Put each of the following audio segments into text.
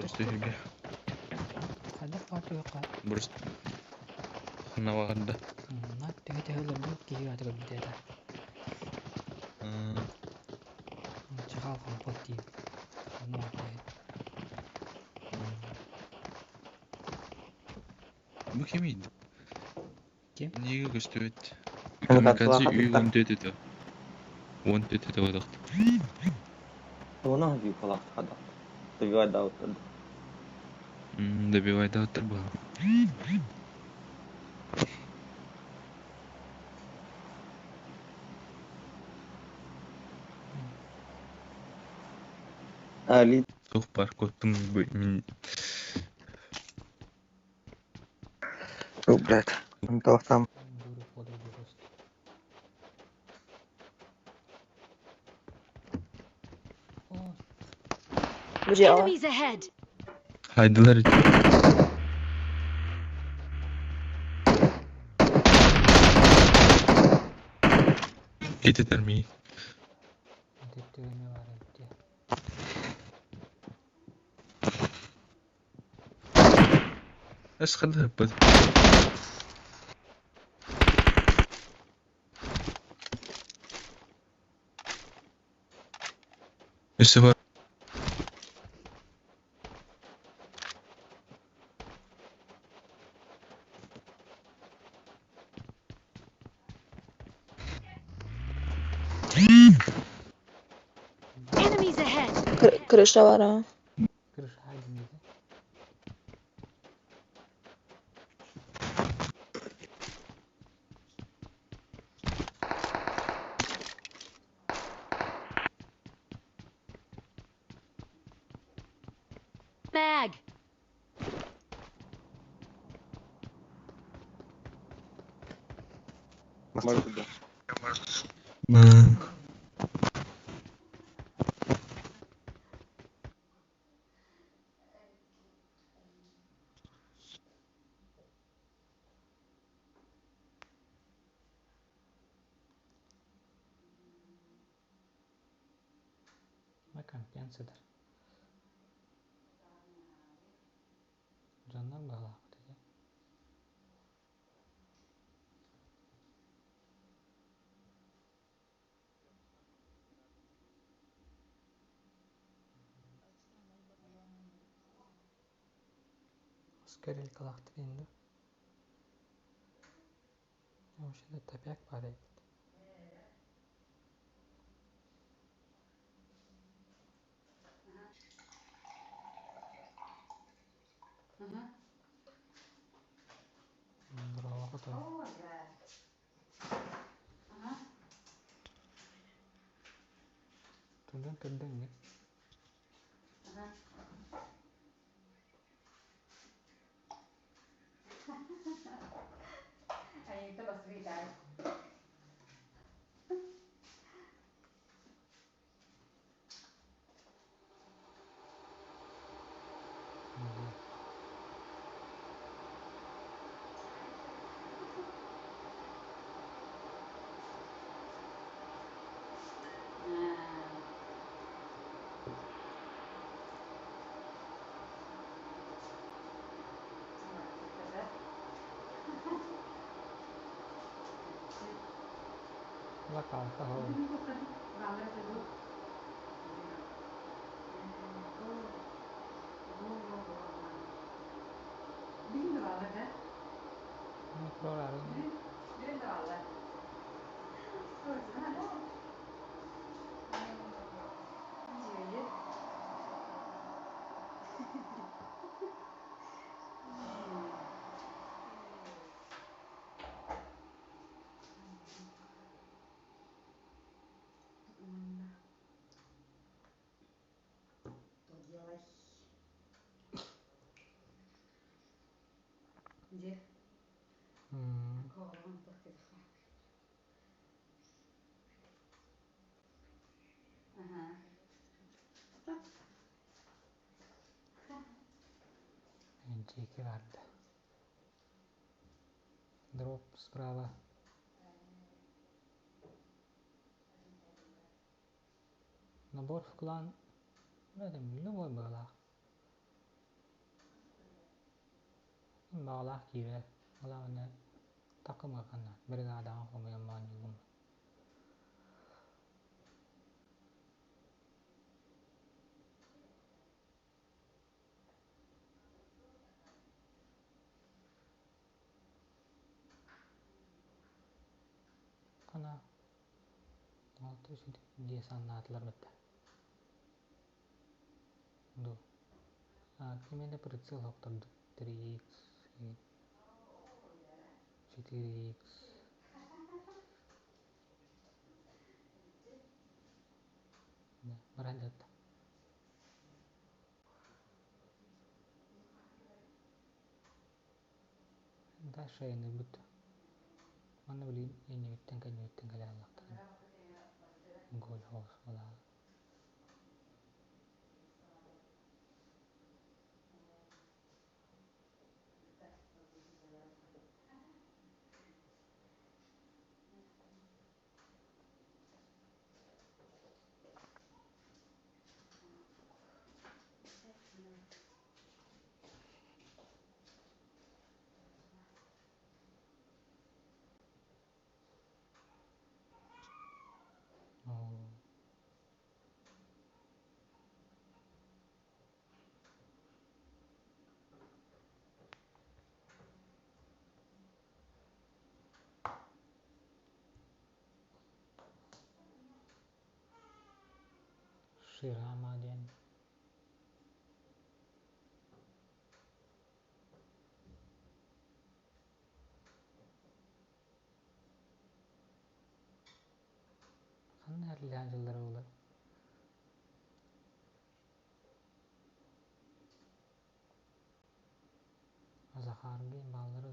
Burası hüge. Kada party yok kan. Burası Navaganda. Nak tege lembut kiri atau lebih dah. Cakap kampot ti. Kamu apa? Bu kimiydi? Kim? Niye gösterdi? Kamikaze Kamikaze wakati üy tak. dedi de. Wanted dedi o da. Ona haju kolak kada. Tuju ada utad. Da bir vayda hatır bu. Ali Soh park ottum min. blad. Untuk sam. Dulu follow the host. Oh, Buraya al. Enemies ahead! Haydılar için. Eti termiyi. itu ini waran dia. بس خليها بس. السفر Enemies ahead! Kırışta var ha. Terus hide ni. Mag! Masih sudah. Makan cancer. Jangan bawa aku tadi. Skeril kalaktı indi. O şimdi tapiak var ya. Bravo foto. Tunduk tunduk ni. Ahí te lo explica. Lah kalka ho. Mikro lalu ni. Где? Колон подходит. Ага. Ciki vardı. Drop sправа. Набор в клан. Любой была. bağlaq girer. Ola ona takımga kanat. Brigadaga komayan manjugum. Kana altı şu diye sanatlar bitti. Do. Kimede pritsel hoktırdı. 3x, 4x. Beranjat. Da şeyini bitti. Mana bileyim en yötten kale Allah'tan. Gol hoş ola. Şirama diyen. Kanın her ilacıları olur. Azahargı bağları.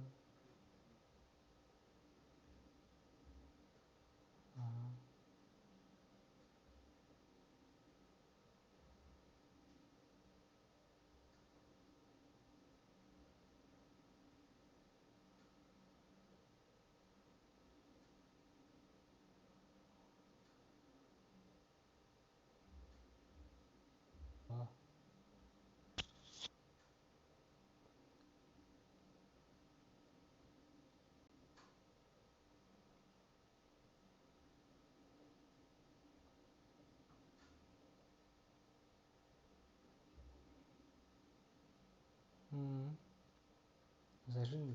Зажим.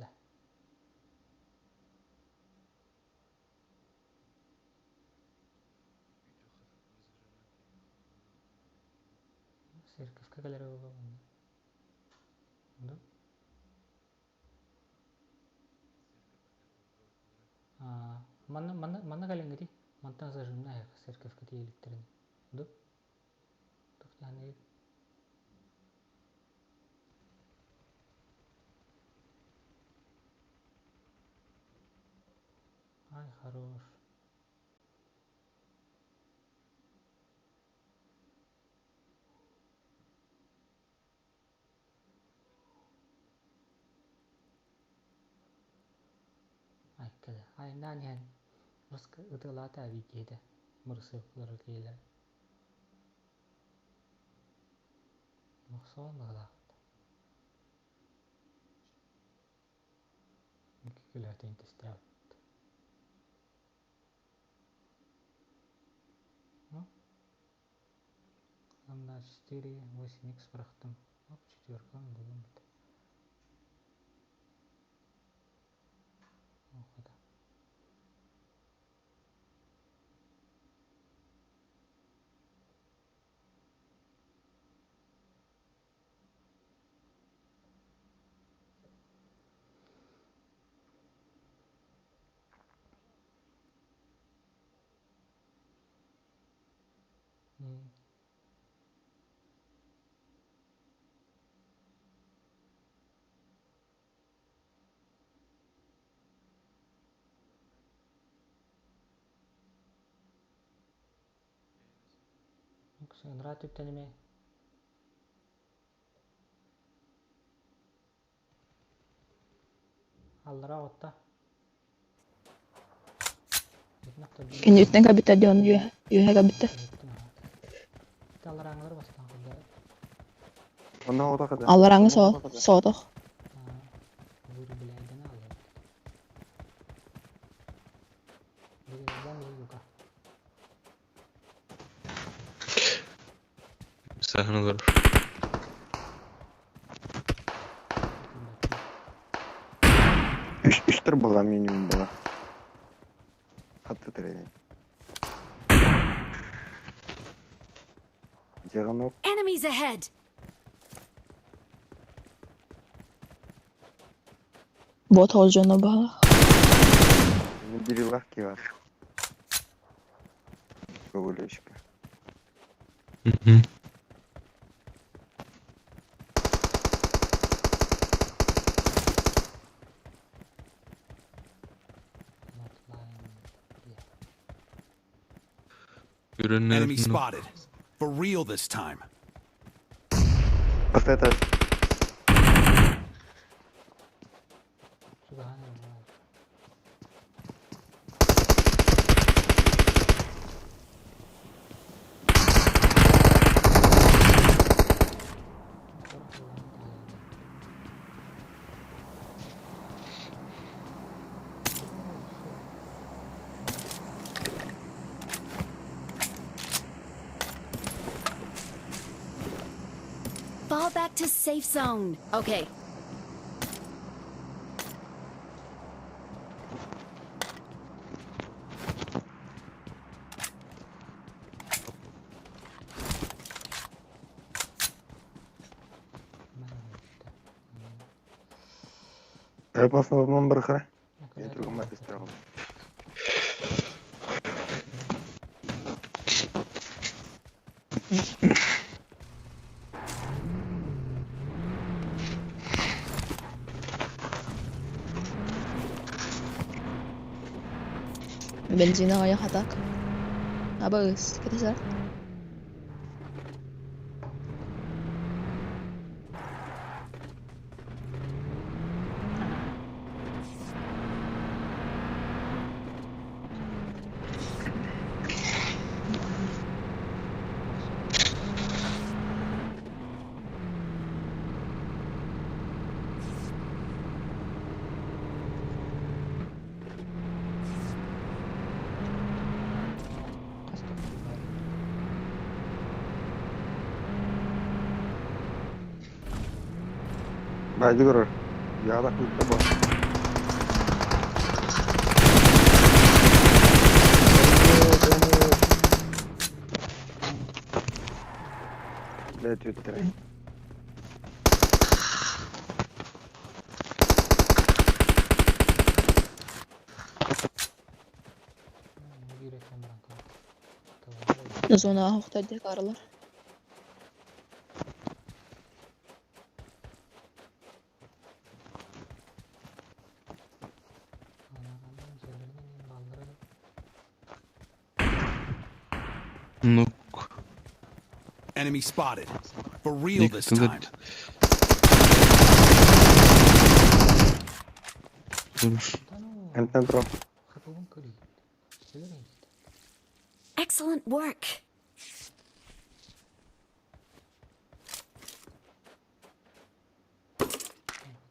Sertifika galeri olur. Да? Mana kalian gitu? Mantan zajimna ya sertifika elektrik. Да? Так yani. Ay, хорош. Ay kada. Ay nani han. Ruska ıtılata abikiyede. Mırsı kıyılar. Mıksa olmalı. Kyllä tentistä. Ну, нам на 4, 8х бырактым. Оп, четверка бүгүн бит. Окуда. Сыграть тут аниме. Аллара отта. Ini yötten kabita diyon yuhe kabita. Allara anglar bastan kıldı. Onda oda kadar. Allarangı soğutuk. Sahne olur. Üstür bola minimum bola. Hattı trening. Жаган ок. Enemies ahead! Бот олжоно бала. Бири лахки бар. Көбөлөшкө. Mhm. Not lying. Yeah. Görenler Enemy spotted. For real this time. Поставь. Subhanallah. Fall back to safe zone. Okay. Айпасынан бір қара. Мен тұрғым атыстырағым. Benzina kayak hatak. Apa guys? Kita sar. Bacı görür. Yağda kuyutta bak. Let yutture. Yürekten bırakın. Zona hoqtaydı qarılar. Anladım. Yerlerinin balları Nuk. Enemy spotted. For real this Yıkılır. time. Dur. Enten тұрам. kapıbın kırıyor. Söyleyin işte. Excellent work.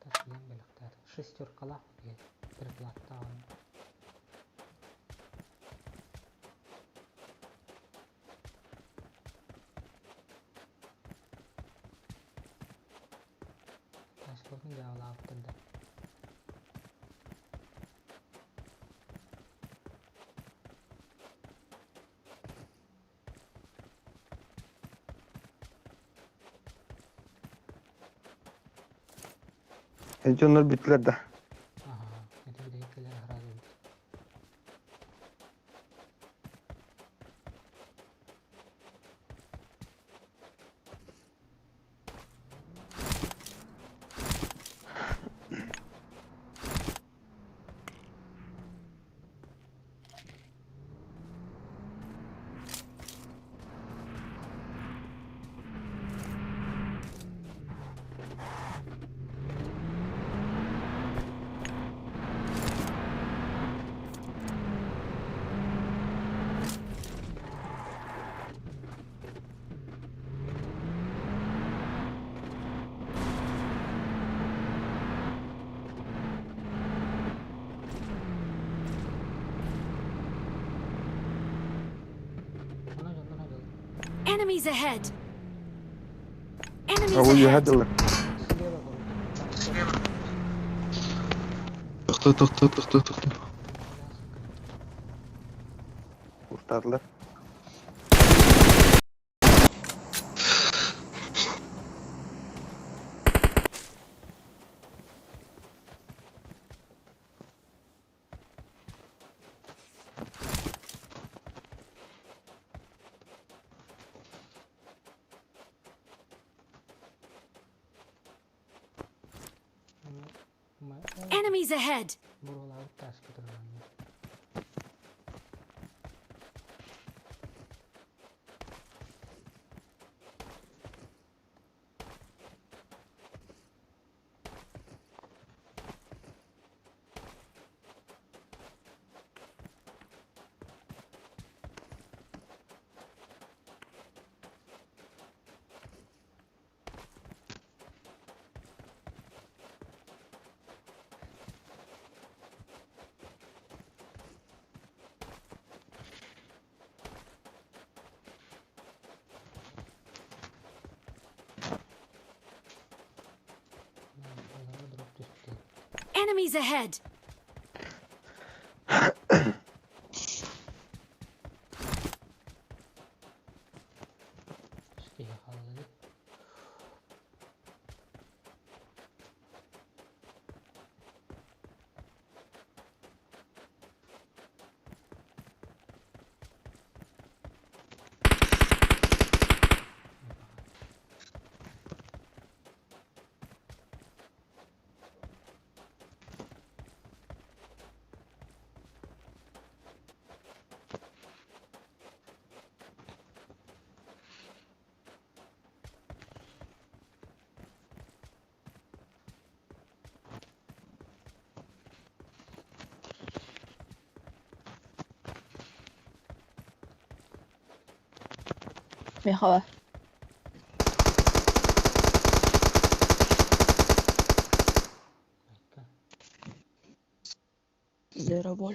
Taş bilen belikler. Шестеркалах diye. Bir platta var. Taşların yağlı altında. Ence onlar bittiler de. Aha. Ete bir de heykeller harap oldu. Ana canına geldi. Enemies ahead! Enemies Oh, you ahead. had the Tıktı. kurtardılar. Enemies ahead. Buralar ters götürüyorum. Drop düştü. Enemies ahead. İşte yakaladık. Merhaba. Dakika. Zero bol.